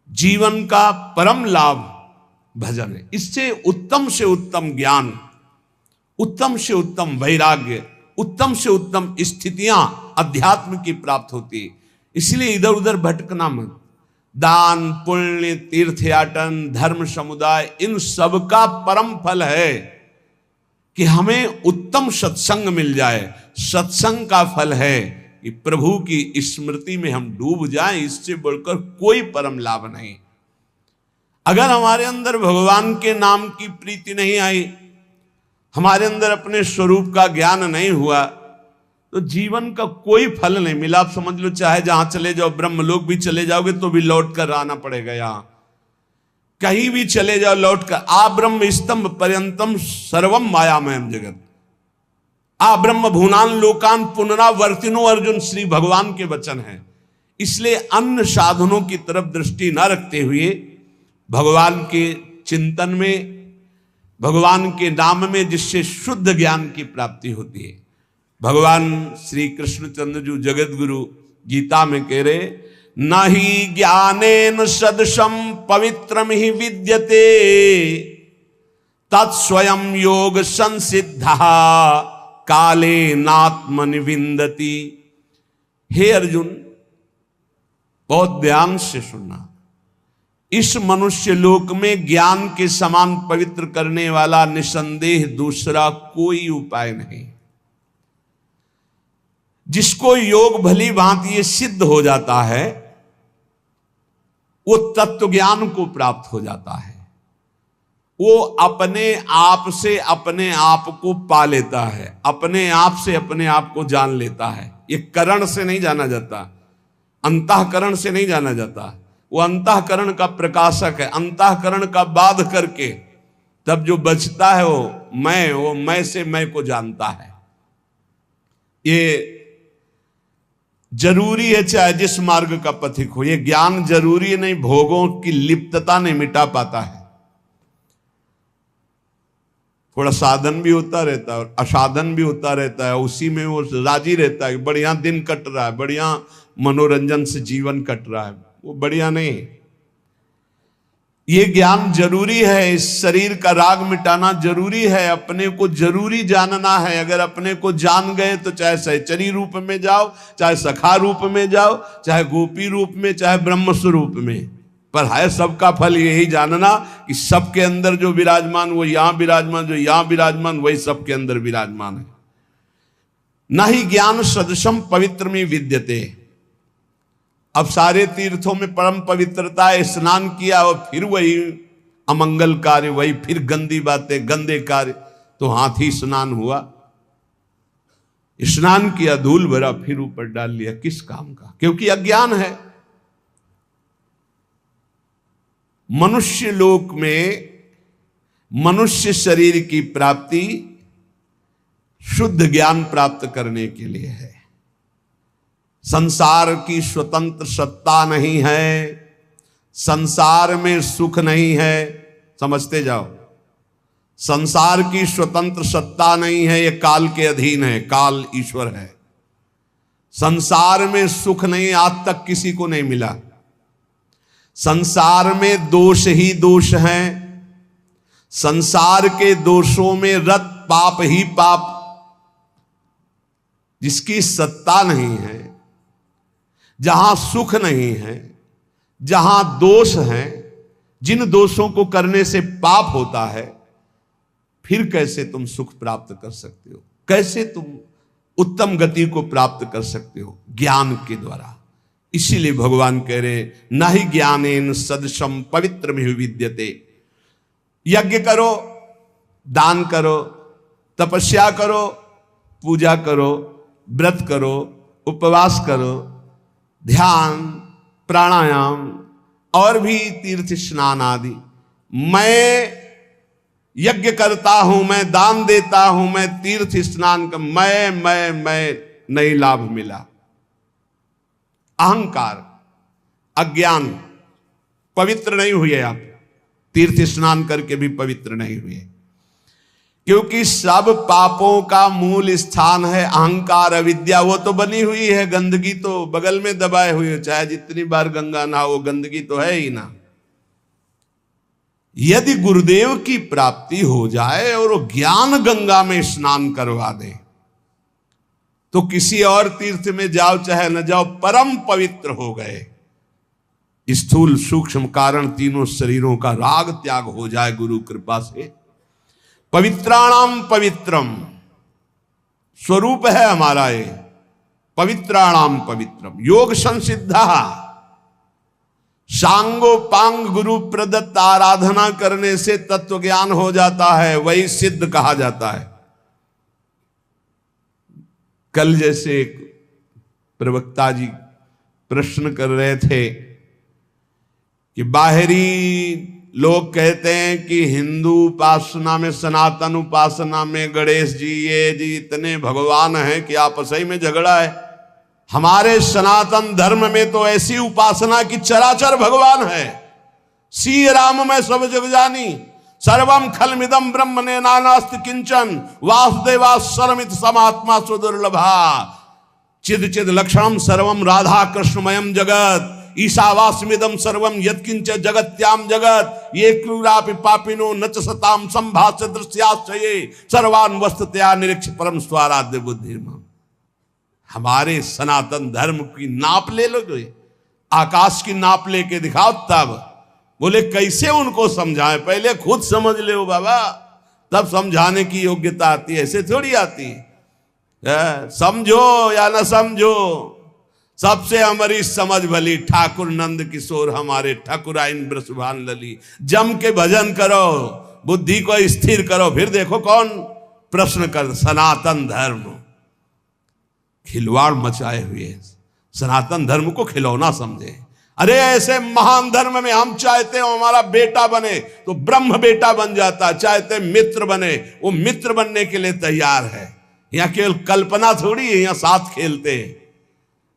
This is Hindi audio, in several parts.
जीवन का परम लाभ भजन है। इससे उत्तम से उत्तम ज्ञान, उत्तम से उत्तम वैराग्य, उत्तम से उत्तम स्थितियां अध्यात्म की प्राप्त होती है। इसलिए इधर उधर भटकना मत। दान, पुण्य, तीर्थयाटन, धर्म समुदाय, इन सब का परम फल है कि हमें उत्तम सत्संग मिल जाए। सत्संग का फल है कि प्रभु की स्मृति में हम डूब जाएं। इससे बढ़कर कोई परम लाभ नहीं। अगर हमारे अंदर भगवान के नाम की प्रीति नहीं आई, हमारे अंदर अपने स्वरूप का ज्ञान नहीं हुआ, तो जीवन का कोई फल नहीं मिला। आप समझ लो, चाहे जहां चले जाओ, ब्रह्मलोक भी चले जाओगे तो भी लौट कर आना पड़ेगा। यहां कहीं भी चले जाओ लौट कर, आ ब्रह्म स्तंभ पर्यंतम सर्वम मायामयम जगत, आ ब्रह्म भूनान लोकान पुनरावर्तिनो, अर्जुन श्री भगवान के वचन हैं। इसलिए अन्य साधनों की तरफ दृष्टि न रखते हुए भगवान के चिंतन में, भगवान के नाम में, जिससे शुद्ध ज्ञान की प्राप्ति होती है। भगवान श्री कृष्णचंद्र जी जगत गुरु गीता में कह रहे, न ही ज्ञानेन सदृशम पवित्रम ही विद्यते तत्स्वयं योग संसिद्धा काले नात्मनिविंदति। हे अर्जुन, बहुत ध्यान से सुनना। इस मनुष्य लोक में ज्ञान के समान पवित्र करने वाला निसंदेह दूसरा कोई उपाय नहीं। जिसको योग भली भांति ये सिद्ध हो जाता है, वो तत्व ज्ञान को प्राप्त हो जाता है। वो अपने आप से अपने आप को पा लेता है, अपने आप से अपने आप को जान लेता है। ये करण से नहीं जाना जाता, अंतःकरण से नहीं जाना जाता। वो अंतःकरण का प्रकाशक है। अंतःकरण का बाध करके तब जो बचता है वो मैं से मैं को जानता है। ये जरूरी है, चाहे जिस मार्ग का पथिक हो। ये ज्ञान जरूरी नहीं, भोगों की लिप्तता नहीं मिटा पाता है। थोड़ा साधन भी होता रहता है और असाधन भी होता रहता है, उसी में वो राजी रहता है। बढ़िया दिन कट रहा है, बढ़िया मनोरंजन से जीवन कट रहा है, वो बढ़िया नहीं। ये ज्ञान जरूरी है। इस शरीर का राग मिटाना जरूरी है। अपने को जरूरी जानना है। अगर अपने को जान गए तो चाहे सहचरी रूप में जाओ, चाहे सखा रूप में जाओ, चाहे गोपी रूप में, चाहे ब्रह्म स्वरूप में, पर है सबका फल यही जानना कि सबके अंदर जो विराजमान वो यहां विराजमान, जो यहां विराजमान वही सबके अंदर विराजमान है। न ही ज्ञान सदृशम पवित्र में विद्यते। अब सारे तीर्थों में परम पवित्रता है। स्नान किया और फिर वही अमंगल कार्य, वही फिर गंदी बातें, गंदे कार्य, तो हाथी स्नान हुआ। स्नान किया, धूल भरा, फिर ऊपर डाल लिया, किस काम का? क्योंकि अज्ञान है। मनुष्य लोक में मनुष्य शरीर की प्राप्ति शुद्ध ज्ञान प्राप्त करने के लिए है। संसार की स्वतंत्र सत्ता नहीं है, संसार में सुख नहीं है। समझते जाओ, संसार की स्वतंत्र सत्ता नहीं है, यह काल के अधीन है। काल ईश्वर है। संसार में सुख नहीं, आज तक किसी को नहीं मिला। संसार में दोष ही दोष हैं। संसार के दोषों में रत पाप ही पाप। जिसकी सत्ता नहीं है, जहां सुख नहीं है, जहां दोष है, जिन दोषों को करने से पाप होता है, फिर कैसे तुम सुख प्राप्त कर सकते हो? कैसे तुम उत्तम गति को प्राप्त कर सकते हो? ज्ञान के द्वारा। इसीलिए भगवान कह रहे, न ही ज्ञानेन सदृशम पवित्रम हि विद्यते। यज्ञ करो, दान करो, तपस्या करो, पूजा करो, व्रत करो, उपवास करो, ध्यान, प्राणायाम और भी तीर्थ स्नान आदि। मैं यज्ञ करता हूं, मैं दान देता हूं, मैं तीर्थ स्नान कर, मैं नहीं लाभ मिला। अहंकार, अज्ञान, पवित्र नहीं हुए। आप तीर्थ स्नान करके भी पवित्र नहीं हुए। क्योंकि सब पापों का मूल स्थान है अहंकार अविद्या। वो तो बनी हुई है, गंदगी तो बगल में दबाए हुई है, चाहे जितनी बार गंगा नहाओ गंदगी तो है ही ना। यदि गुरुदेव की प्राप्ति हो जाए और वो ज्ञान गंगा में स्नान करवा दे तो किसी और तीर्थ में जाओ चाहे न जाओ, परम पवित्र हो गए। स्थूल सूक्ष्म कारण तीनों शरीरों का राग त्याग हो जाए गुरु कृपा से। पवित्राणाम पवित्रम स्वरूप है हमारा ये, पवित्राणाम पवित्रम। योग संसिद्धा, सांगोपांग गुरु प्रदत्त आराधना करने से तत्व ज्ञान हो जाता है, वही सिद्ध कहा जाता है। कल जैसे एक प्रवक्ता जी प्रश्न कर रहे थे कि बाहरी लोग कहते हैं कि हिंदू उपासना में, सनातन उपासना में गणेश जी ये जी इतने भगवान हैं कि आपस ही में झगड़ा है। हमारे सनातन धर्म में तो ऐसी उपासना की चराचर भगवान है। सी राम में सब जग जानी, सर्वम खलमिदम ब्रह्म ने नानास्ति किंचन, वासुदेवा सर्वमित समात्मा सुदुर्लभा, चिद चिद लक्षणम सर्वम राधा कृष्णमयम जगत, ईशावास्मिदम सर्वम यत्किंच जगत्याम जगत, ये क्रूरापि पापिनो नच सताम संभाष्य दृश्याश्चये सर्वान् वस्तुतया निरीक्ष परम स्वाराध्य बुद्धि। हमारे सनातन धर्म की नाप ले लो, जो आकाश की नाप लेके दिखाओ, तब बोले कैसे उनको समझाएं, पहले खुद समझ ले बाबा, तब समझाने की योग्यता आती है, ऐसे थोड़ी आती है। समझो या न समझो, सबसे हमारी समझ भली, ठाकुर नंद किशोर हमारे ठाकुराइन ब्रसभान लली। जम के भजन करो, बुद्धि को स्थिर करो, फिर देखो कौन प्रश्न कर। सनातन धर्म खिलवाड़ मचाए हुए, सनातन धर्म को खिलौना समझे। अरे ऐसे महान धर्म में हम चाहते हो हमारा बेटा बने तो ब्रह्म बेटा बन जाता, चाहते मित्र बने वो मित्र बनने के लिए तैयार है। यहाँ केवल कल्पना थोड़ी है, यहाँ साथ खेलते हैं,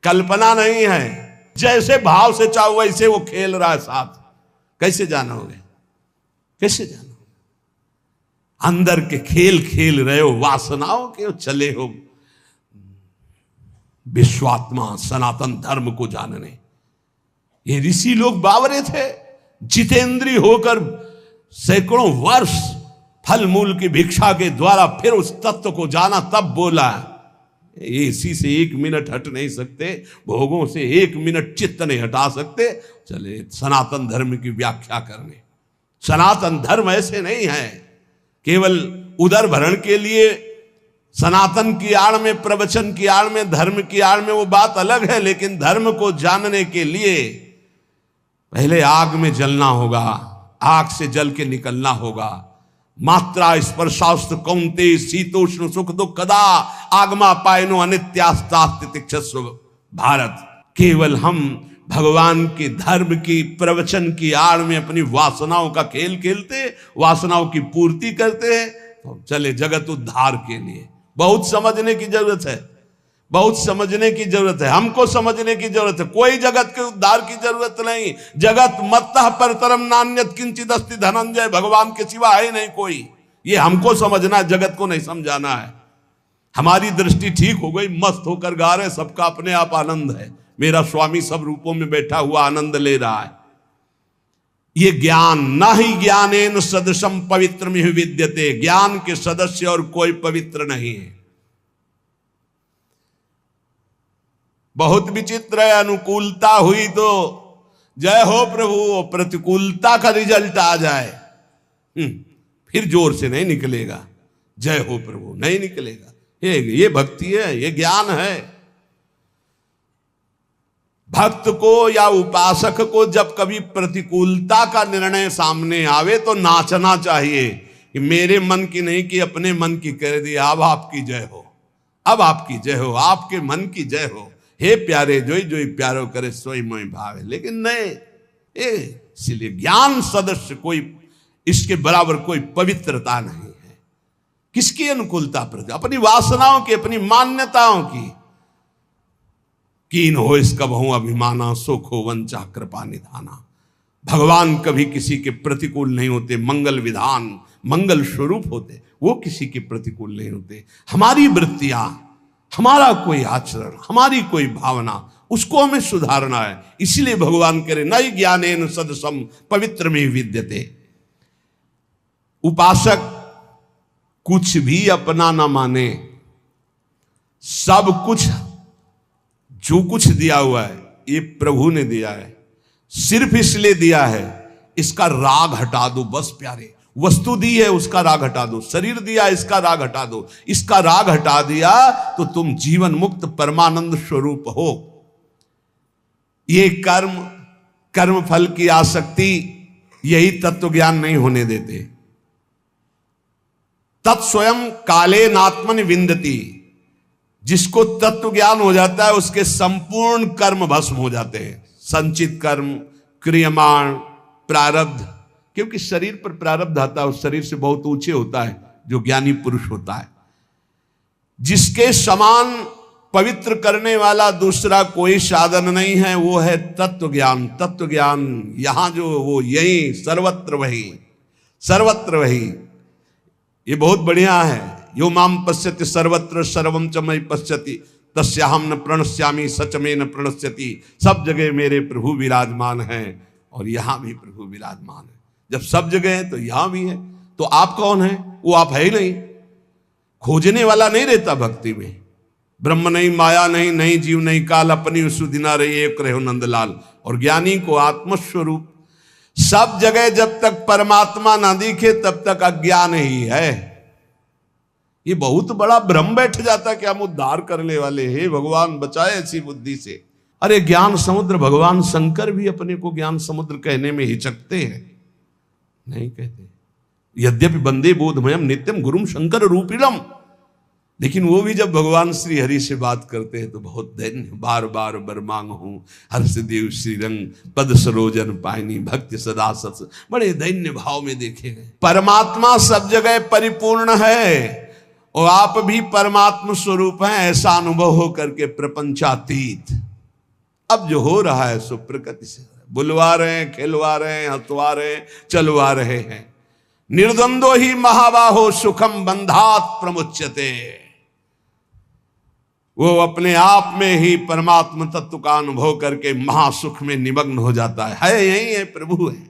कल्पना नहीं है। जैसे भाव से चाहो वैसे वो खेल रहा है साथ। कैसे जानोगे, कैसे जानोगे? अंदर के खेल खेल रहे हो, वासनाओं के चले हो विश्वात्मा सनातन धर्म को जानने। ये ऋषि लोग बावरे थे, जितेंद्रीय होकर सैकड़ों वर्ष फल मूल की भिक्षा के द्वारा फिर उस तत्व को जाना, तब बोला ये इसी से 1 मिनट हट नहीं सकते, भोगों से 1 मिनट चित्त नहीं हटा सकते, चले सनातन धर्म की व्याख्या करने। सनातन धर्म ऐसे नहीं है केवल उदर भरण के लिए, सनातन की आड़ में, प्रवचन की आड़ में, धर्म की आड़ में वो बात अलग है। लेकिन धर्म को जानने के लिए पहले आग में जलना होगा, आग से जल के निकलना होगा। मात्रा स्पर्शास्त्र कौंते शीतोष्ण सुख दुख कदा आगमा पायनो अनित्यास्तास्तितिक्षस्व भारत। केवल हम भगवान के धर्म की प्रवचन की आड़ में अपनी वासनाओं का खेल खेलते, वासनाओं की पूर्ति करते हैं, तो चले जगत उद्धार के लिए। बहुत समझने की जरूरत है, बहुत समझने की जरूरत है, हमको समझने की जरूरत है। कोई जगत के उद्धार की जरूरत नहीं। जगत मत्तः परतरम नान्यत किंचित अस्ति धनंजय, भगवान के सिवा है नहीं कोई। ये हमको समझना है, जगत को नहीं समझाना है। हमारी दृष्टि ठीक हो गई, मस्त होकर गा रहे, सबका अपने आप आनंद है। मेरा स्वामी सब रूपों में बैठा हुआ आनंद ले रहा है। ये ज्ञान न ही ज्ञानेन सदृशम पवित्र में विद्यते, ज्ञान के सदस्य और कोई पवित्र नहीं है। बहुत विचित्र है, अनुकूलता हुई तो जय हो प्रभु, प्रतिकूलता का रिजल्ट आ जाए फिर जोर से नहीं निकलेगा, जय हो प्रभु नहीं निकलेगा। ये भक्ति है, ये ज्ञान है। भक्त को या उपासक को जब कभी प्रतिकूलता का निर्णय सामने आवे तो नाचना चाहिए कि मेरे मन की नहीं कि अपने मन की कर दी, अब आपकी जय हो, अब आपकी जय हो, आपके मन की जय हो। हे प्यारे जोई जोई प्यारो करे सोई मोई भावे। लेकिन नहीं, इसलिए ज्ञान सदस्य कोई, इसके बराबर कोई पवित्रता नहीं है। किसकी अनुकूलता प्रति? अपनी वासनाओं की, अपनी मान्यताओं की। कीन हो इसका बहु अभिमाना, सुख हो वंचा कृपा निधाना। भगवान कभी किसी के प्रतिकूल नहीं होते। मंगल विधान मंगल स्वरूप होते, वो किसी के प्रतिकूल नहीं होते। हमारी वृत्तियां, हमारा कोई आचरण, हमारी कोई भावना, उसको हमें सुधारना है। इसीलिए भगवान कह रहे नई ज्ञानेन सदसम पवित्र में विद्यते। उपासक कुछ भी अपना ना माने, सब कुछ जो कुछ दिया हुआ है ये प्रभु ने दिया है, सिर्फ इसलिए दिया है इसका राग हटा दो बस प्यारे। वस्तु दी है उसका राग हटा दो, शरीर दिया इसका राग हटा दो, इसका राग हटा दिया तो तुम जीवन मुक्त परमानंद स्वरूप हो। ये कर्म फल की आसक्ति यही तत्व ज्ञान नहीं होने देते। तत्स्वयं काले नात्मन विंदती, जिसको तत्व ज्ञान हो जाता है उसके संपूर्ण कर्म भस्म हो जाते हैं। संचित कर्म, क्रियमाण, प्रारब्ध, क्योंकि शरीर पर प्रारब्ध आता है, उस शरीर से बहुत ऊंचे होता है जो ज्ञानी पुरुष होता है। जिसके समान पवित्र करने वाला दूसरा कोई साधन नहीं है, वो है तत्व ज्ञान। तत्व ज्ञान यहां जो वो यही सर्वत्र वही, सर्वत्र वही, ये बहुत बढ़िया है। यो माम पश्यति सर्वत्र सर्वम च मयि पश्यति तस्याहम न प्रणश्यामि सच में न प्रणश्यति। सब जगह मेरे प्रभु विराजमान हैं और यहां भी प्रभु विराजमान है। जब सब जगह है तो यहां भी है, तो आप कौन है? वो आप है ही नहीं। खोजने वाला नहीं रहता भक्ति में। ब्रह्म नहीं, माया नहीं, नहीं जीव नहीं काल, अपनी सुदिना रही एक रहो नंदलाल। और ज्ञानी को आत्मस्वरूप सब जगह जब तक परमात्मा ना दिखे तब तक अज्ञान ही है। ये बहुत बड़ा भ्रम बैठ जाता कि हम उद्धार करने वाले हैं, भगवान बचाए ऐसी बुद्धि से। अरे ज्ञान समुद्र, भगवान शंकर भी अपने को ज्ञान समुद्र कहने में हिचकते हैं, नहीं कहते। यद्यपि वंदे बोधमयम नित्यम गुरुम शंकर रूपिणम, लेकिन वो भी जब भगवान श्री हरि से बात करते हैं तो बहुत दैन्य, बार बार बर मांग हूं हर्षदेव श्रीरंग पद सरोजन पायनी भक्ति सदा सत्स, बड़े दैन्य भाव में देखे गए। परमात्मा सब जगह परिपूर्ण है और आप भी परमात्मा स्वरूप हैं, ऐसा अनुभव हो करके प्रपंचातीत। अब जो हो रहा है सो प्रकृति से बुलवा रहे हैं, खिलवा रहे हैं, हंसवा रहे हैं, चलवा रहे हैं। निर्द्वंदो ही महाबाहो सुखम बंधात प्रमुच्यते। वो अपने आप में ही परमात्मा तत्व का अनुभव करके महासुख में निमग्न हो जाता है। यही है, प्रभु है।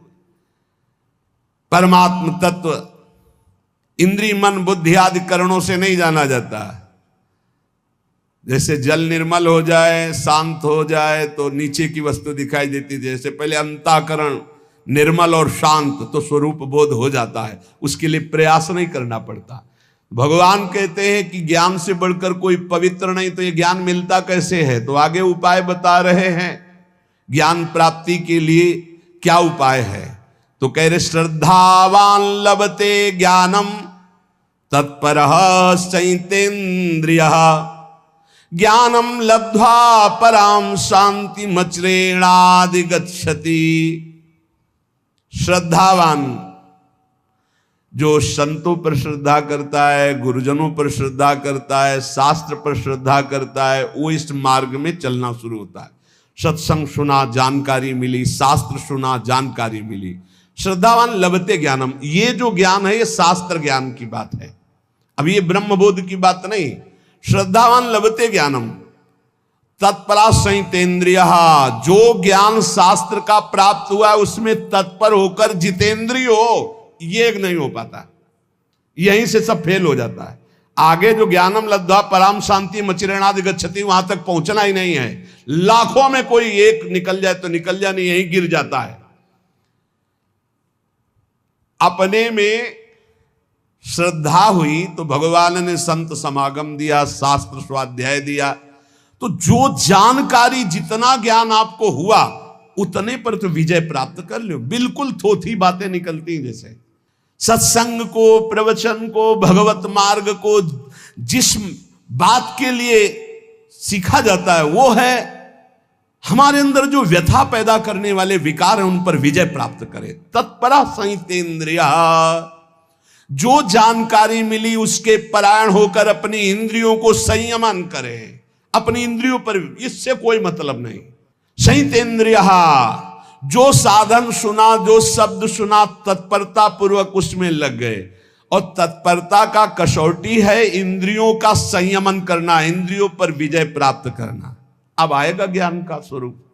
परमात्मा तत्व इंद्रिय मन बुद्धि आदि करणों से नहीं जाना जाता। जैसे जल निर्मल हो जाए, शांत हो जाए तो नीचे की वस्तु दिखाई देती है। जैसे पहले अंतःकरण निर्मल और शांत तो स्वरूप बोध हो जाता है, उसके लिए प्रयास नहीं करना पड़ता। भगवान कहते हैं कि ज्ञान से बढ़कर कोई पवित्र नहीं, तो ये ज्ञान मिलता कैसे है? तो आगे उपाय बता रहे हैं ज्ञान प्राप्ति के लिए क्या उपाय है। तो कह रहे श्रद्धावान लभते ज्ञानम तत्परः संयतेन्द्रिय ज्ञानम लब्ध्वा पराम शांति मचरेणादि गच्छति। श्रद्धावान जो संतों पर श्रद्धा करता है, गुरुजनों पर श्रद्धा करता है, शास्त्र पर श्रद्धा करता है, वो इस मार्ग में चलना शुरू होता है। सत्संग सुना, जानकारी मिली, शास्त्र सुना, जानकारी मिली। श्रद्धावान लभते ज्ञानम, ये जो ज्ञान है ये शास्त्र ज्ञान की बात है, अब ये ब्रह्मबोध की बात नहीं। श्रद्धावान लभते ज्ञानम तत्परा संयतेन्द्रिय, जो ज्ञान शास्त्र का प्राप्त हुआ है उसमें तत्पर होकर जितेंद्रिय हो, ये नहीं हो पाता। यहीं से सब फेल हो जाता है। आगे जो ज्ञानम लब्ध्वा पराम शांति मचिरेणादि गच्छति, वहां तक पहुंचना ही नहीं है। लाखों में कोई एक निकल जाए तो निकल जाए, नहीं यहीं गिर जाता है। अपने में श्रद्धा हुई तो भगवान ने संत समागम दिया, शास्त्र स्वाध्याय दिया, तो जो जानकारी जितना ज्ञान आपको हुआ उतने पर तो विजय प्राप्त कर लो। बिल्कुल थोथी बातें निकलती हैं। जैसे सत्संग को, प्रवचन को, भगवत मार्ग को जिस बात के लिए सीखा जाता है वो है हमारे अंदर जो व्यथा पैदा करने वाले विकार हैं उन पर विजय प्राप्त करे। तत्परा संयतेन्द्रिय, जो जानकारी मिली उसके परायण होकर अपनी इंद्रियों को संयमन करे। अपनी इंद्रियों पर इससे कोई मतलब नहीं। संयतेन्द्रिय, जो साधन सुना, जो शब्द सुना, तत्परता पूर्वक उसमें लग गए। और तत्परता का कसौटी है इंद्रियों का संयमन करना, इंद्रियों पर विजय प्राप्त करना। अब आएगा ज्ञान का स्वरूप।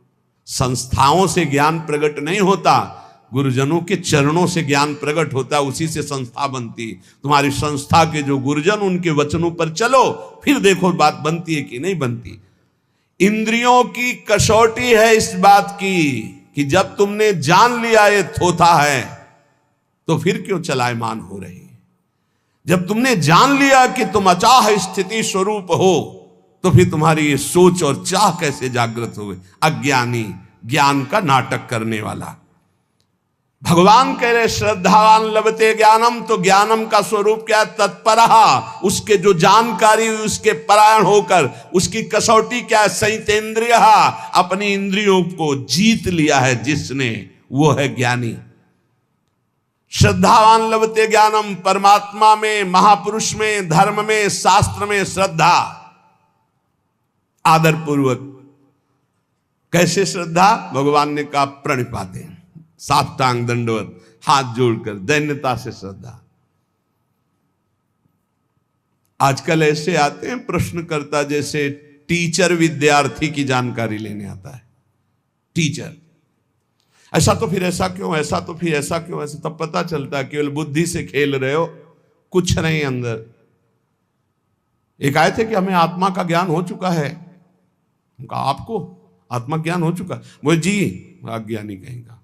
संस्थाओं से ज्ञान प्रकट नहीं होता, गुरुजनों के चरणों से ज्ञान प्रकट होता है, उसी से संस्था बनती। तुम्हारी संस्था के जो गुरुजन, उनके वचनों पर चलो, फिर देखो बात बनती है कि नहीं बनती। इंद्रियों की कसौटी है इस बात की कि जब तुमने जान लिया ये थोथा है तो फिर क्यों चलायमान हो रही। जब तुमने जान लिया कि तुम अचाह स्थिति स्वरूप हो तो फिर तुम्हारी ये सोच और चाह कैसे जागृत हो गई। अज्ञानी ज्ञान का नाटक करने वाला। भगवान कह रहे श्रद्धावान लभते ज्ञानम, तो ज्ञानम का स्वरूप क्या है? तत्परहा, उसके जो जानकारी हुई उसके परायण होकर। उसकी कसौटी क्या है? संयतेन्द्रिय, अपनी इंद्रियों को जीत लिया है जिसने, वो है ज्ञानी। श्रद्धावान लभते ज्ञानम, परमात्मा में, महापुरुष में, धर्म में, शास्त्र में श्रद्धा, आदर पूर्वक। कैसे श्रद्धा? भगवान ने कहा प्रणिपाते, साष्टांग दंडवत, हाथ जोड़कर दैन्यता से श्रद्धा। आजकल ऐसे आते हैं प्रश्नकर्ता जैसे टीचर विद्यार्थी की जानकारी लेने आता है। टीचर, ऐसा तो फिर ऐसा क्यों, ऐसा तो फिर ऐसा क्यों, ऐसा तब पता चलता है केवल बुद्धि से खेल रहे हो, कुछ नहीं अंदर। एक आए थे कि हमें आत्मा का ज्ञान हो चुका है। उनका आपको आत्मा ज्ञान हो चुका? वो जी अज्ञानी कहेगा।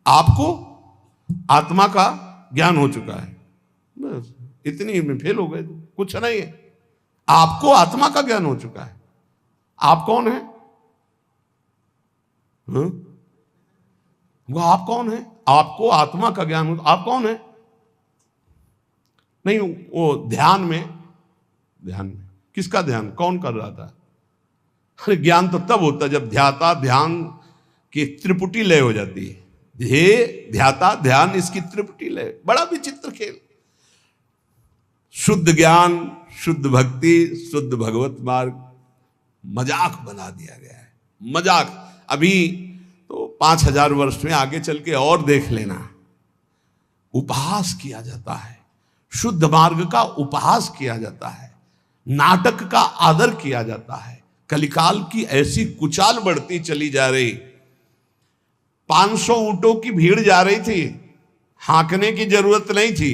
आपको आत्मा का ज्ञान हो चुका है, बस इतनी में फेल हो गए, कुछ नहीं है। आपको आत्मा का ज्ञान हो चुका है। आप कौन है? वो आप कौन है? आपको आत्मा का ज्ञान हो, आप कौन है? नहीं, वो ध्यान में किसका ध्यान, कौन कर रहा था? अरे ज्ञान तो तब होता जब ध्याता ध्यान की त्रिपुटी लय हो जाती है। ध्येय ध्याता ध्यान, इसकी त्रिपुटी लय। बड़ा विचित्र खेल। शुद्ध ज्ञान, शुद्ध भक्ति, शुद्ध भगवत मार्ग मजाक बना दिया गया है। मजाक। अभी तो 5000 वर्ष में आगे चल के और देख लेना, उपहास किया जाता है, शुद्ध मार्ग का उपहास किया जाता है, नाटक का आदर किया जाता है। कलिकाल की ऐसी कुचाल बढ़ती चली जा रही। 500 ऊंटों की भीड़ जा रही थी, हाँकने की जरूरत नहीं थी।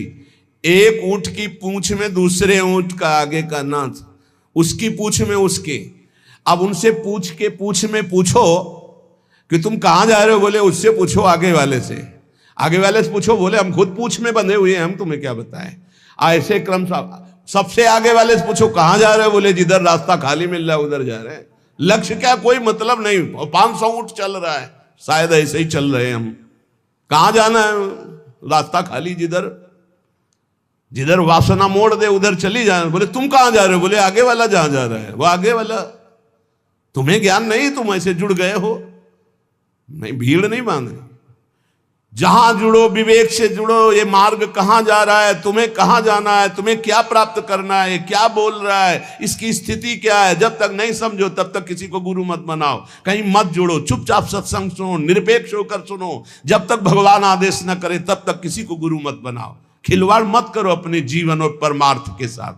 एक ऊंट की पूंछ में दूसरे ऊंट का आगे का नाथ, उसकी पूंछ में उसके। अब उनसे पूछ में पूछो कि तुम कहां जा रहे हो, बोले उससे पूछो आगे वाले से। आगे वाले से पूछो, बोले हम खुद पूंछ में बंधे हुए हैं, हम तुम्हें क्या बताएं। ऐसे क्रम सबसे आगे वाले से पूछो कहां जा रहे हो, बोले जिधर रास्ता खाली मिल रहा है उधर जा रहे हैं। लक्ष्य क्या, कोई मतलब नहीं। 500 ऊंट चल रहा है, शायद ऐसे ही चल रहे हैं हम। कहां जाना है? रास्ता खाली, जिधर वासना मोड़ दे उधर चली जाए। बोले तुम कहां जा रहे हो, बोले आगे वाला जहां जा रहा है वो आगे वाला। तुम्हें ज्ञान नहीं, तुम ऐसे जुड़ गए हो। नहीं, भीड़ नहीं बांधनी। जहां जुड़ो विवेक से जुड़ो। ये मार्ग कहां जा रहा है, तुम्हें कहां जाना है, तुम्हें क्या प्राप्त करना है, क्या बोल रहा है, इसकी स्थिति क्या है। जब तक नहीं समझो तब तक किसी को गुरु मत बनाओ, कहीं मत जुड़ो। चुपचाप सत्संग सुनो, निरपेक्ष होकर सुनो। जब तक भगवान आदेश न करे तब तक किसी को गुरु मत बनाओ। खिलवाड़ मत करो अपने जीवन और परमार्थ के साथ।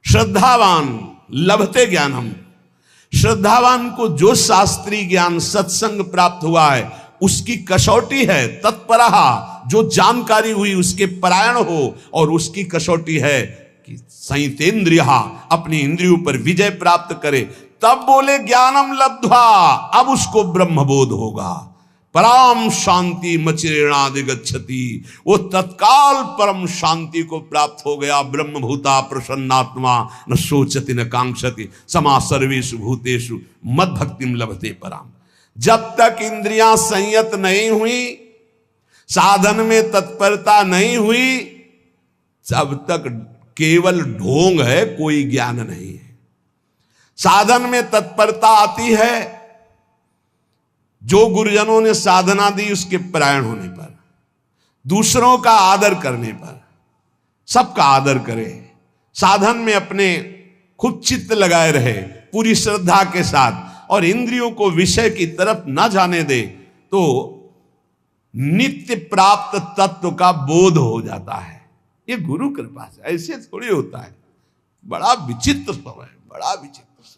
श्रद्धावान लभते ज्ञानम, श्रद्धावान को जो शास्त्रीय ज्ञान सत्संग प्राप्त हुआ है उसकी कसौटी है तत्परहा, जो जानकारी हुई उसके परायण हो। और उसकी कसौटी है कि संयतेन्द्रिया, अपनी इंद्रियों पर विजय प्राप्त करे। तब बोले ज्ञानम लब्ध्वा, अब उसको ब्रह्मबोध होगा। परम शांति मचिरेणादिगच्छति, वो तत्काल परम शांति को प्राप्त हो गया। ब्रह्मभूता प्रसन्नात्मा न सोचति न कांक्षति, समा सर्वेषु भूतेषु मद भक्तिम लभते पराम। जब तक इंद्रियां संयत नहीं हुई, साधन में तत्परता नहीं हुई, तब तक केवल ढोंग है, कोई ज्ञान नहीं है। साधन में तत्परता आती है जो गुरुजनों ने साधना दी उसके परायण होने पर, दूसरों का आदर करने पर। सबका आदर करे, साधन में अपने खूब चित्त लगाए रहे पूरी श्रद्धा के साथ, और इंद्रियों को विषय की तरफ ना जाने दे, तो नित्य प्राप्त तत्व का बोध हो जाता है। ये गुरु कृपा से, ऐसे थोड़ी होता है। बड़ा विचित्र समय, बड़ा विचित्र समय।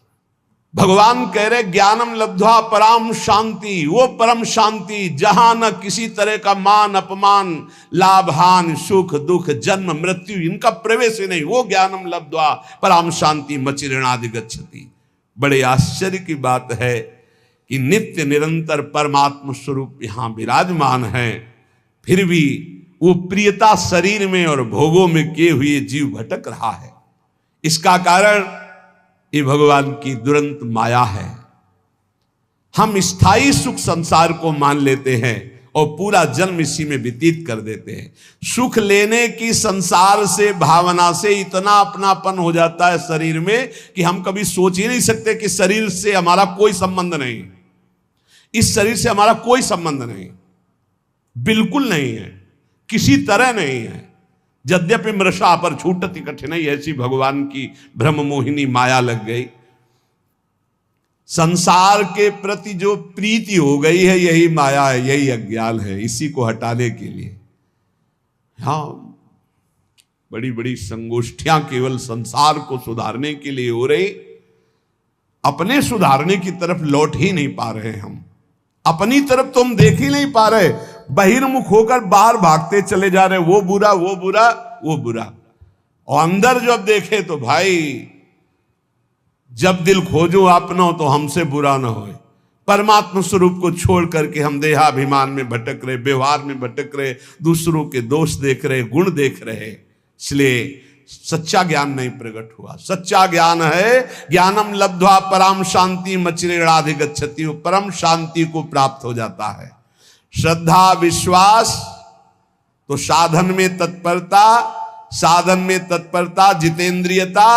भगवान कह रहे ज्ञानम लब्ध्वा पराम शांति, वो परम शांति जहां न किसी तरह का मान अपमान, लाभ हानि, सुख दुख, जन्म मृत्यु, इनका प्रवेश ही नहीं। वो ज्ञानम लब्ध्वा पराम शांति मचिरणादि गच्छति। बड़े आश्चर्य की बात है कि नित्य निरंतर परमात्म स्वरूप यहां विराजमान है, फिर भी वो प्रियता शरीर में और भोगों में किए हुए जीव भटक रहा है। इसका कारण ये भगवान की दुरंत माया है। हम स्थायी सुख संसार को मान लेते हैं और पूरा जन्म इसी में व्यतीत कर देते हैं। सुख लेने की संसार से भावना से इतना अपनापन हो जाता है शरीर में कि हम कभी सोच ही नहीं सकते कि शरीर से हमारा कोई संबंध नहीं, इस शरीर से हमारा कोई संबंध नहीं, बिल्कुल नहीं है, किसी तरह नहीं है। यद्यपि मृषा पर छूटति कठिनाई, ऐसी भगवान की ब्रह्म मोहिनी माया लग गई। संसार के प्रति जो प्रीति हो गई है, यही माया है, यही अज्ञान है। इसी को हटाने के लिए हाँ बड़ी बड़ी संगोष्ठियां केवल संसार को सुधारने के लिए हो रही, अपने सुधारने की तरफ लौट ही नहीं पा रहे। हम अपनी तरफ तो हम देख ही नहीं पा रहे, बहिर्मुख होकर बाहर भागते चले जा रहे, वो बुरा वो बुरा वो बुरा। और अंदर जब देखे तो भाई, जब दिल खोजो अपना तो हमसे बुरा ना हो। परमात्मा स्वरूप को छोड़ करके हम देहाभिमान में भटक रहे, व्यवहार में भटक रहे, दूसरों के दोष देख रहे, गुण देख रहे। इसलिए सच्चा ज्ञान नहीं प्रकट हुआ। सच्चा ज्ञान है ज्ञानम लब्ध्वा पराम शांति मचिरेणाधिगच्छति, परम शांति को प्राप्त हो जाता है। श्रद्धा विश्वास तो साधन में तत्परता, साधन में तत्परता जितेंद्रियता,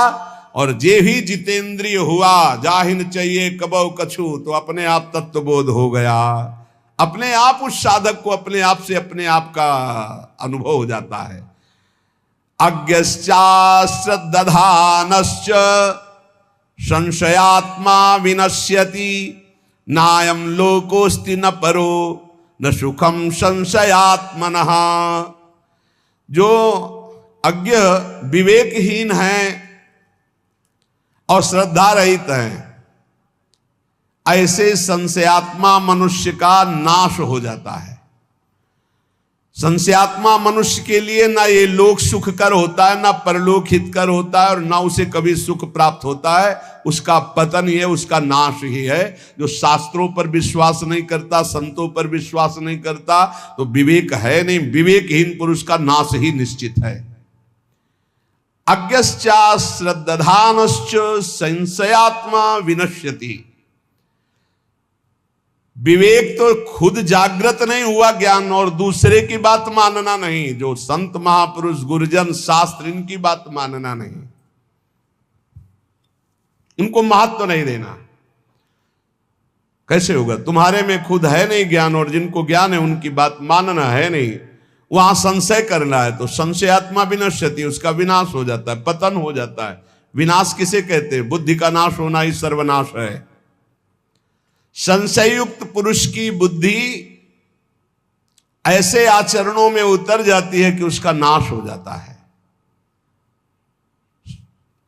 और जे ही जितेंद्रिय हुआ जाहिन चाहिए कबौ कछु, तो अपने आप तत्वबोध हो गया। अपने आप उस साधक को अपने आप से अपने आप का अनुभव हो जाता है। अज्ञश्चा श्रद्धानश्च संशयात्मा विनश्यति, नायं लोकोस्ति न परो न सुखम संशयात्मनः। जो अज्ञ विवेकहीन है और श्रद्धा रहित है, ऐसे संशयात्मा मनुष्य का नाश हो जाता है। संशयात्मा मनुष्य के लिए ना ये लोक सुखकर होता है, ना परलोक हितकर होता है, और ना उसे कभी सुख प्राप्त होता है। उसका पतन ही है, उसका नाश ही है। जो शास्त्रों पर विश्वास नहीं करता, संतों पर विश्वास नहीं करता, तो विवेक है नहीं। विवेकहीन पुरुष का नाश ही निश्चित है। अज्ञश्चा श्रद्धानश्च संशयात्मा विनश्यति। विवेक तो खुद जागृत नहीं हुआ ज्ञान, और दूसरे की बात मानना नहीं। जो संत महापुरुष गुरुजन शास्त्र, इनकी बात मानना नहीं, इनको महत्व नहीं देना। कैसे होगा? तुम्हारे में खुद है नहीं ज्ञान, और जिनको ज्ञान है उनकी बात मानना है नहीं। वहां संशय करना है तो संशयात्मा विनश्यति, उसका विनाश हो जाता है, पतन हो जाता है। विनाश किसे कहते हैं? बुद्धि का नाश होना ही सर्वनाश है। संशयुक्त पुरुष की बुद्धि ऐसे आचरणों में उतर जाती है कि उसका नाश हो जाता है।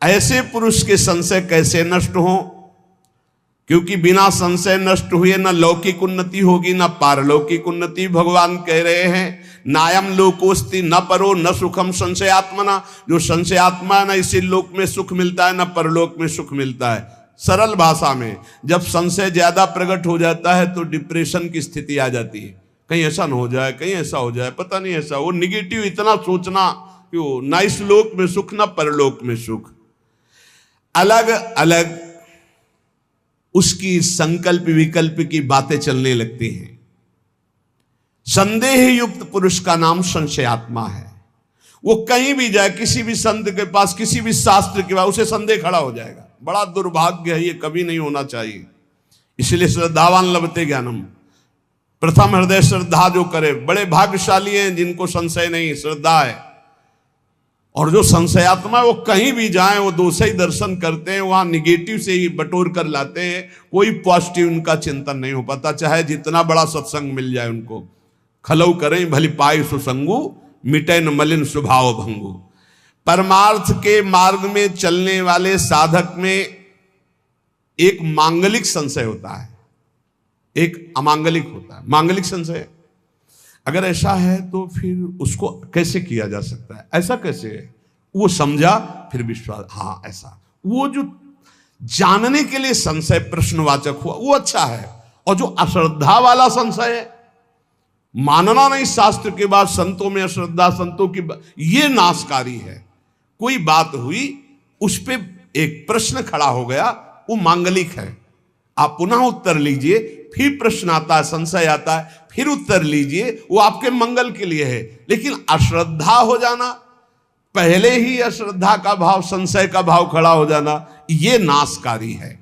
ऐसे पुरुष के संशय कैसे नष्ट हो? क्योंकि बिना संशय नष्ट हुए न लौकिक उन्नति होगी न पारलौकिक उन्नति। भगवान कह रहे हैं नायम लोकोस्ति न परो न सुखम संशयात्मना। जो संशयात्मा न इसी लोक में सुख मिलता है न परलोक में सुख मिलता है। सरल भाषा में, जब संशय ज्यादा प्रकट हो जाता है तो डिप्रेशन की स्थिति आ जाती है। कहीं ऐसा न हो जाए, कहीं ऐसा हो जाए, पता नहीं ऐसा। वो निगेटिव इतना सोचना कि वो ना इस लोक में सुख न परलोक में सुख। अलग अलग उसकी संकल्प विकल्प की बातें चलने लगती हैं। संदेह युक्त पुरुष का नाम संशयात्मा है। वो कहीं भी जाए, किसी भी संत के पास, किसी भी शास्त्र के पास, उसे संदेह खड़ा हो जाएगा। बड़ा दुर्भाग्य है, ये कभी नहीं होना चाहिए। इसलिए श्रद्धावान लभते ज्ञानम, प्रथम हृदय श्रद्धा जो करे, बड़े भाग्यशाली हैं जिनको संशय नहीं, श्रद्धा है। और जो संशयात्मा वो कहीं भी जाएं, वो दोष ही दर्शन करते हैं, वहां निगेटिव से ही बटोर कर लाते हैं। कोई पॉजिटिव उनका चिंतन नहीं हो पाता, चाहे जितना बड़ा सत्संग मिल जाए उनको। खलऊ करें भली पाए सुसंगु, मिटे न मलिन स्वभाव भंगु। परमार्थ के मार्ग में चलने वाले साधक में एक मांगलिक संशय होता है, एक अमांगलिक होता है। मांगलिक संशय अगर ऐसा है तो फिर उसको कैसे किया जा सकता है, ऐसा कैसे है, वो समझा फिर विश्वास, हाँ ऐसा। वो जो जानने के लिए संशय प्रश्नवाचक हुआ वो अच्छा है। और जो अश्रद्धा वाला संशय है, मानना नहीं शास्त्र के बाद, संतों में अश्रद्धा, संतों की ये नाशकारी है। कोई बात हुई, उस पे एक प्रश्न खड़ा हो गया, वो मांगलिक है। आप पुनः उत्तर लीजिए, फिर प्रश्न आता है, संशय आता है, फिर उत्तर लीजिए, वो आपके मंगल के लिए है। लेकिन अश्रद्धा हो जाना, पहले ही अश्रद्धा का भाव, संशय का भाव खड़ा हो जाना, ये नाशकारी है।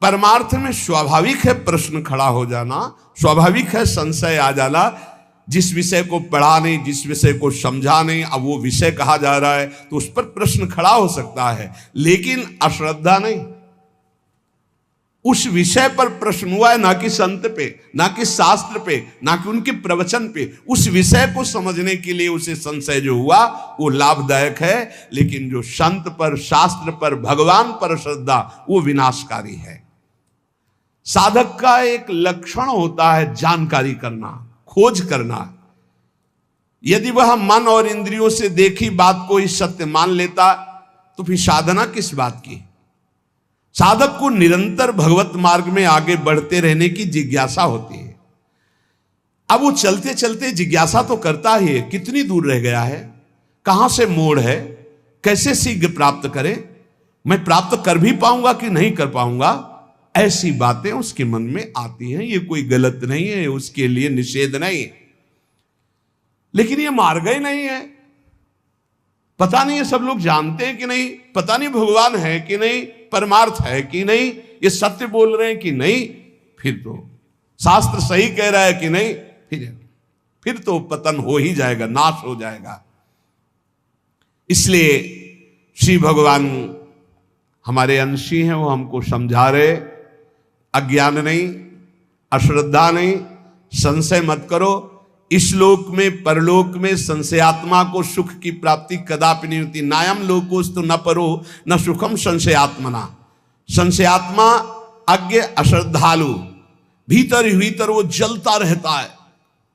परमार्थ में स्वाभाविक है प्रश्न खड़ा हो जाना, स्वाभाविक है संशय आ जाना। जिस विषय को पढ़ा नहीं, जिस विषय को समझा नहीं, अब वो विषय कहा जा रहा है तो उस पर प्रश्न खड़ा हो सकता है, लेकिन अश्रद्धा नहीं। उस विषय पर प्रश्न हुआ है, ना कि संत पे, ना कि शास्त्र पे, ना कि उनके प्रवचन पे। उस विषय को समझने के लिए उसे संशय जो हुआ वो लाभदायक है। लेकिन जो संत पर, शास्त्र पर, भगवान पर श्रद्धा, वो विनाशकारी है। साधक का एक लक्षण होता है जानकारी करना, खोज करना। यदि वह मन और इंद्रियों से देखी बात को ही सत्य मान लेता तो फिर साधना किस बात की। साधक को निरंतर भगवत मार्ग में आगे बढ़ते रहने की जिज्ञासा होती है। अब वो चलते चलते जिज्ञासा तो करता ही है, कितनी दूर रह गया है, कहां से मोड़ है, कैसे शीघ्र प्राप्त करें, मैं प्राप्त कर भी पाऊंगा कि नहीं कर पाऊंगा, ऐसी बातें उसके मन में आती हैं। ये कोई गलत नहीं है, उसके लिए निषेध नहीं, लेकिन ये मार्ग ही नहीं है। पता नहीं है सब लोग जानते हैं कि नहीं, पता नहीं भगवान है कि नहीं, परमार्थ है कि नहीं, ये सत्य बोल रहे हैं कि नहीं, फिर तो शास्त्र सही कह रहा है कि नहीं, फिर तो पतन हो ही जाएगा, नाश हो जाएगा। इसलिए श्री भगवान हमारे अंशी हैं, वो हमको समझा रहे, अज्ञान नहीं, अश्रद्धा नहीं, संशय मत करो। इस लोक में, परलोक में संशयात्मा को सुख की प्राप्ति कदापि नहीं होती। नायम लोकोस्तु न परो न सुखम संशयात्मना। संशयात्मा अज्ञ अश्रद्धालु, भीतर ही भीतर वो जलता रहता है,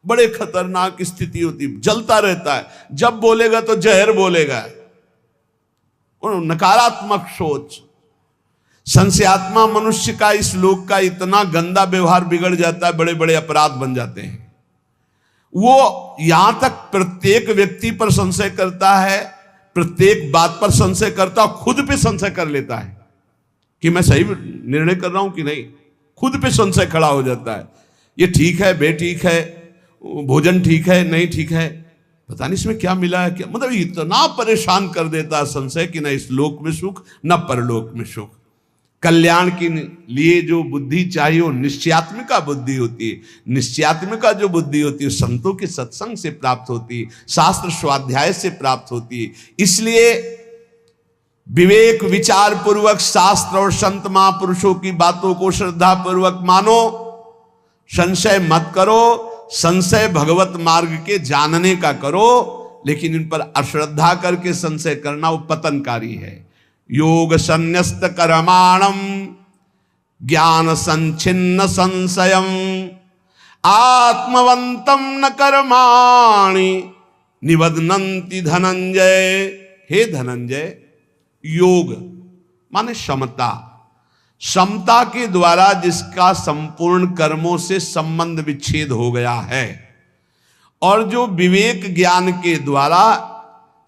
बड़े खतरनाक स्थिति होती, जलता रहता है। जब बोलेगा तो जहर बोलेगा, नकारात्मक सोच। संशयात्मा मनुष्य का इस लोक का इतना गंदा व्यवहार बिगड़ जाता है, बड़े बड़े अपराध बन जाते हैं। वो यहां तक प्रत्येक व्यक्ति पर संशय करता है, प्रत्येक बात पर संशय करता, खुद पे संशय कर लेता है कि मैं सही निर्णय कर रहा हूं कि नहीं। खुद पे संशय खड़ा हो जाता है, ये ठीक है, बेठीक है, भोजन ठीक है, नहीं ठीक है, पता नहीं इसमें क्या मिला है, क्या मतलब इतना परेशान कर देता है संशय कि न इस लोक में सुख न परलोक में सुख। कल्याण के लिए जो बुद्धि चाहिए वो निश्चयात्मिका बुद्धि होती है। निश्चयात्मिका जो बुद्धि होती है संतों के सत्संग से प्राप्त होती है, शास्त्र स्वाध्याय से प्राप्त होती है। इसलिए विवेक विचार पूर्वक शास्त्र और संत महापुरुषों की बातों को श्रद्धा पूर्वक मानो, संशय मत करो। संशय भगवत मार्ग के जानने का करो, लेकिन इन पर अश्रद्धा करके संशय करना वो पतनकारी है। योग संन्यस्त कर्माणम ज्ञान संचिन्न संशयम आत्मवंतम न कर्माणि निबध्नन्ति धनंजय। हे धनंजय, योग माने समता, समता के द्वारा जिसका संपूर्ण कर्मों से संबंध विच्छेद हो गया है और जो विवेक ज्ञान के द्वारा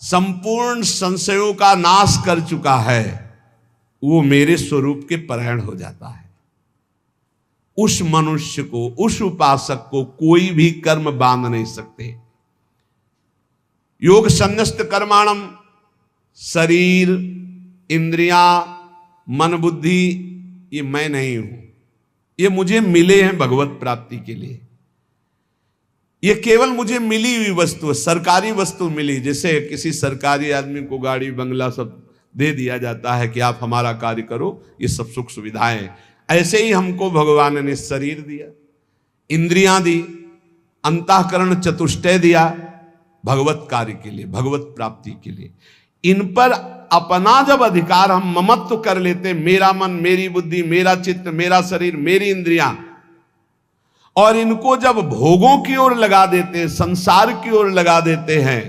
संपूर्ण संशयों का नाश कर चुका है, वो मेरे स्वरूप के परायण हो जाता है। उस मनुष्य को, उस उपासक को कोई भी कर्म बांध नहीं सकते। योग संन्यस्त कर्माणम, शरीर, इंद्रियां, मन, बुद्धि, ये मैं नहीं हूं, ये मुझे मिले हैं भगवत प्राप्ति के लिए। ये केवल मुझे मिली हुई वस्तु है, सरकारी वस्तु मिली। जैसे किसी सरकारी आदमी को गाड़ी बंगला सब दे दिया जाता है कि आप हमारा कार्य करो, ये सब सुख सुविधाएं, ऐसे ही हमको भगवान ने शरीर दिया, इंद्रियां दी, अंतःकरण चतुष्टय दिया, भगवत कार्य के लिए, भगवत प्राप्ति के लिए। इन पर अपना जब अधिकार हम ममत्व कर लेते, मेरा मन, मेरी बुद्धि, मेरा चित्त, मेरा शरीर, मेरी इंद्रियां, और इनको जब भोगों की ओर लगा देते हैं, संसार की ओर लगा देते हैं,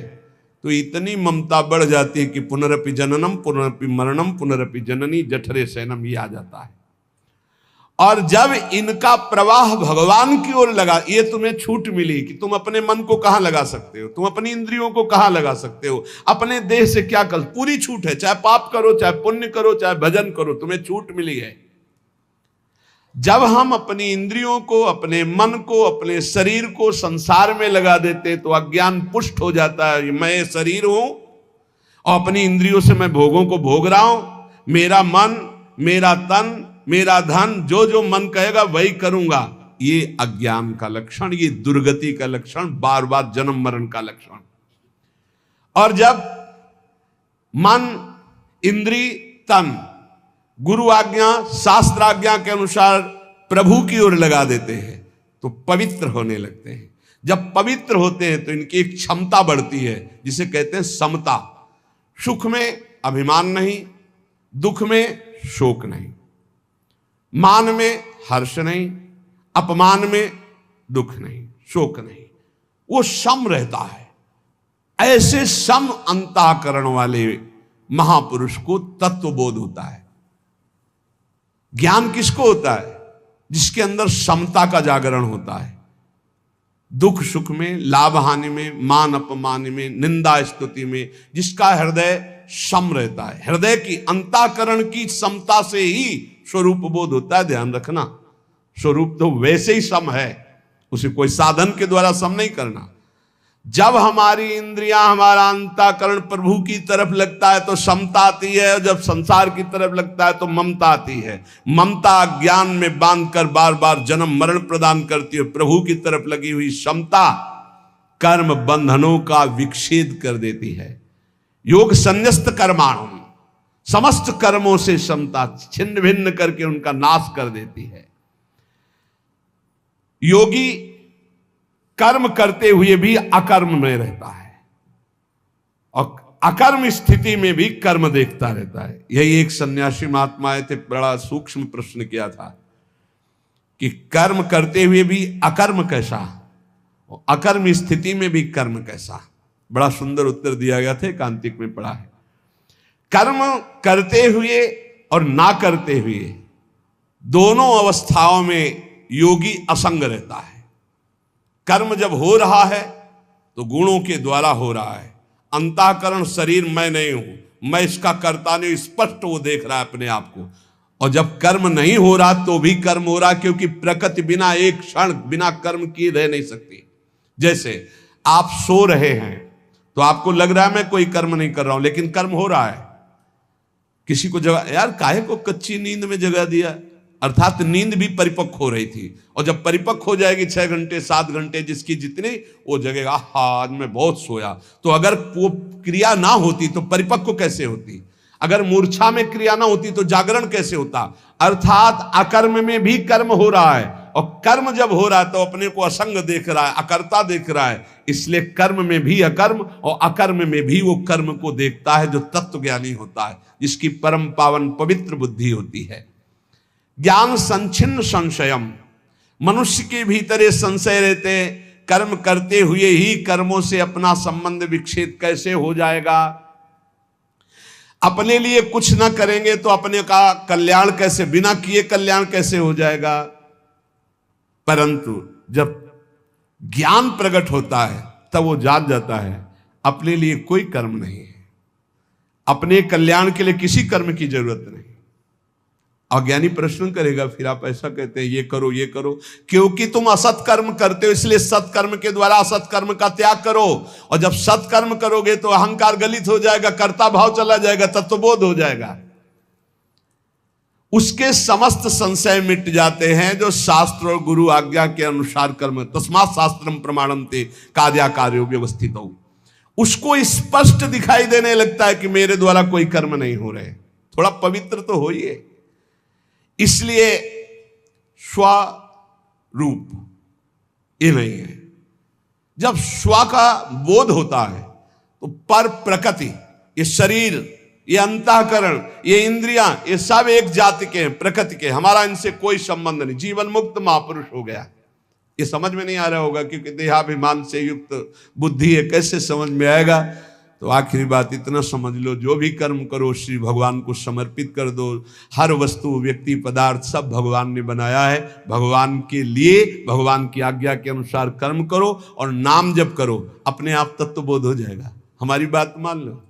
तो इतनी ममता बढ़ जाती है कि पुनरपि जननम पुनरपि मरणम पुनरपि जननी जठरे शयनम, ये आ जाता है। और जब इनका प्रवाह भगवान की ओर लगा, ये तुम्हें छूट मिली कि तुम अपने मन को कहां लगा सकते हो, तुम अपनी इंद्रियों को कहां लगा सकते हो, अपने देह से क्या कर, पूरी छूट है। चाहे पाप करो, चाहे पुण्य करो, चाहे भजन करो, तुम्हें छूट मिली है। जब हम अपनी इंद्रियों को, अपने मन को, अपने शरीर को संसार में लगा देते तो अज्ञान पुष्ट हो जाता है। मैं शरीर हूं और अपनी इंद्रियों से मैं भोगों को भोग रहा हूं, मेरा मन, मेरा तन, मेरा धन, जो जो मन कहेगा वही करूंगा। ये अज्ञान का लक्षण, ये दुर्गति का लक्षण, बार बार जन्म मरण का लक्षण। और जब मन, इंद्री, तन गुरु आज्ञा, शास्त्र आज्ञा के अनुसार प्रभु की ओर लगा देते हैं तो पवित्र होने लगते हैं। जब पवित्र होते हैं तो इनकी एक क्षमता बढ़ती है जिसे कहते हैं समता। सुख में अभिमान नहीं, दुख में शोक नहीं, मान में हर्ष नहीं, अपमान में दुख नहीं, शोक नहीं, वो सम रहता है। ऐसे सम अंतःकरण वाले महापुरुष को तत्वबोध होता है। ज्ञान किसको होता है? जिसके अंदर समता का जागरण होता है। दुख सुख में, लाभ हानि में, मान अपमान में, निंदा स्तुति में जिसका हृदय सम रहता है। हृदय की, अंतःकरण की समता से ही स्वरूप बोध होता है। ध्यान रखना, स्वरूप तो वैसे ही सम है, उसे कोई साधन के द्वारा सम नहीं करना। जब हमारी इंद्रियां, हमारा अंतःकरण प्रभु की तरफ लगता है तो समता आती है, और जब संसार की तरफ लगता है तो ममता आती है। ममता ज्ञान में बांधकर बार बार जन्म मरण प्रदान करती है। प्रभु की तरफ लगी हुई समता कर्म बंधनों का विच्छेद कर देती है। योग संन्यस्त कर्माणु, समस्त कर्मों से समता छिन्न भिन्न करके उनका नाश कर देती है। योगी कर्म करते हुए भी अकर्म में रहता है और अकर्म स्थिति में भी कर्म देखता रहता है। यही एक सन्यासी महात्मा आए थे, बड़ा सूक्ष्म प्रश्न किया था कि कर्म करते हुए भी अकर्म कैसा, और अकर्म स्थिति में भी कर्म कैसा। बड़ा सुंदर उत्तर दिया गया था, कांतिक में पढ़ा है। कर्म करते हुए और ना करते हुए दोनों अवस्थाओं में योगी असंग रहता है। कर्म जब हो रहा है तो गुणों के द्वारा हो रहा है। अंतःकरण शरीर मैं नहीं हूं, मैं इसका कर्ता नहीं, स्पष्ट वो देख रहा है अपने आप को। और जब कर्म नहीं हो रहा तो भी कर्म हो रहा, क्योंकि प्रकृति बिना एक क्षण बिना कर्म किए रह नहीं सकती। जैसे आप सो रहे हैं तो आपको लग रहा है मैं कोई कर्म नहीं कर रहा हूं, लेकिन कर्म हो रहा है। किसी को जगह, यार काहे को कच्ची नींद में जगा दिया, अर्थात नींद भी परिपक्व हो रही थी। और जब परिपक्व हो जाएगी 6 घंटे 7 घंटे जिसकी जितनी, वो जगेगा आज मैं बहुत सोया। तो अगर वो क्रिया ना होती तो परिपक्व कैसे होती? अगर मूर्छा में क्रिया ना होती तो जागरण कैसे होता? अर्थात अकर्म में भी कर्म हो रहा है, और कर्म जब हो रहा है तो अपने को असंग देख रहा है, अकर्ता देख रहा है। इसलिए कर्म में भी अकर्म और अकर्म में भी वो कर्म को देखता है जो तत्व ज्ञानी होता है, जिसकी परम पावन पवित्र बुद्धि होती है। ज्ञान संचिन्न संशयम, मनुष्य के भीतर ये संशय रहते, कर्म करते हुए ही कर्मों से अपना संबंध विच्छेद कैसे हो जाएगा, अपने लिए कुछ ना करेंगे तो अपने का कल्याण कैसे, बिना किए कल्याण कैसे हो जाएगा। परंतु जब ज्ञान प्रकट होता है तब वो जान जाता है अपने लिए कोई कर्म नहीं है, अपने कल्याण के लिए किसी कर्म की जरूरत नहीं। अज्ञानी प्रश्न करेगा, फिर आप ऐसा कहते हैं ये करो ये करो, क्योंकि तुम असत कर्म करते हो, इसलिए सत्कर्म के द्वारा असत कर्म का त्याग करो। और जब सत्कर्म करोगे तो अहंकार गलित हो जाएगा, कर्ता भाव चला जाएगा, तत्वबोध हो जाएगा। उसके समस्त संशय मिट जाते हैं जो शास्त्र और गुरु आज्ञा के अनुसार कर्म, तस्मात् शास्त्रम प्रमाणम ते कार्या कार्यो व्यवस्थित हो। उसको स्पष्ट दिखाई देने लगता है कि मेरे द्वारा कोई कर्म नहीं हो रहे, थोड़ा पवित्र तो होइए। इसलिए स्वरूप ये नहीं है। जब स्व का बोध होता है तो पर प्रकृति, ये शरीर, ये अंतःकरण, ये इंद्रियां, ये सब एक जाति के हैं, प्रकृति के, हमारा इनसे कोई संबंध नहीं, जीवन मुक्त महापुरुष हो गया। ये समझ में नहीं आ रहा होगा क्योंकि देहाभिमान से युक्त बुद्धि है, कैसे समझ में आएगा। तो आखिरी बात इतना समझ लो, जो भी कर्म करो श्री भगवान को समर्पित कर दो। हर वस्तु, व्यक्ति, पदार्थ सब भगवान ने बनाया है, भगवान के लिए, भगवान की आज्ञा के अनुसार कर्म करो और नाम जप करो, अपने आप तत्वबोध हो जाएगा। हमारी बात मान लो।